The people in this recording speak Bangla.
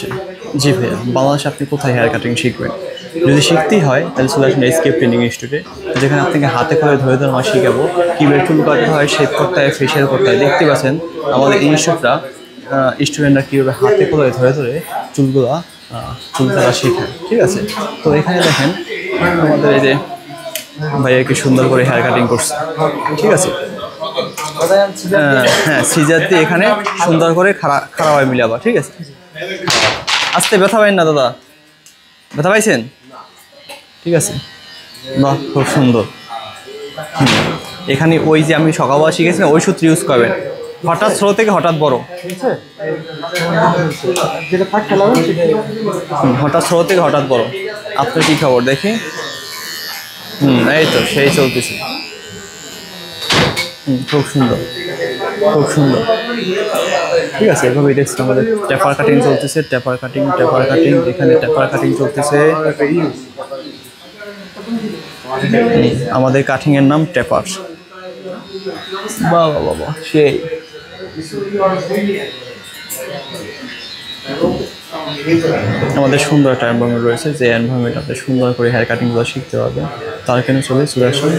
বাংলাদেশে? জি ভাইয়া, বাংলাদেশে আপনি কোথায় হেয়ার কাটিং শিখবেন? যদি শিখতেই হয় তাহলে চলে আসবেন এসকেপ ট্রেনিং ইনস্টিটিউটে, যেখানে আপনাকে হাতে করে ধরে ধরে আমরা শিখাবো কীভাবে চুল কাটতে হয়, শেপ করতে হয়, ফেশিয়াল করতে হয়। দেখতে পাচ্ছেন আমাদের ইনস্টিটিউটরা স্টুডেন্টরা কীভাবে হাতে করে ধরে ধরে চুল কাটা শেখায়। ঠিক আছে, তো এখানে দেখেন আমাদের এই যে ভাইয়া কি সুন্দর করে হেয়ার কাটিং করছে। ঠিক আছে, হ্যাঁ সিজার দিয়ে এখানে সুন্দর করে খাড়া হয় মিলাবা। ঠিক আছে, আস্তে ব্যথা পাইন না দাদা, ব্যথা পাইছেন? ঠিক আছে, বাহ খুব সুন্দর। এখানে ওই যে আমি সকালবেলা শিখেছি ওই সূত্র ইউজ করবেন, হঠাৎ ছোট থেকে হঠাৎ বড়, হঠাৎ ছোট থেকে হঠাৎ বড়। আপনার কি খবর দেখি? এই তো সেই চলতেছে। খুব সুন্দর, খুব সুন্দর। ঠিক আছে, এভাবেই দেখছি আমাদের ট্যাপার কাটিং চলতেছে, ট্যাপার কাটিং এখানে ট্যাপার কাটিং চলতেছে। আমাদের কাটিং এর নাম ট্যাপার। বাবা বাবা সেই। আমাদের সুন্দর একটা এনভায়রনমেন্ট রয়েছে, যে এনভায়রনমেন্ট আপনি সুন্দর করে হেয়ার কাটিংগুলো শিখতে পারবেন। তার কেন চলে আসুন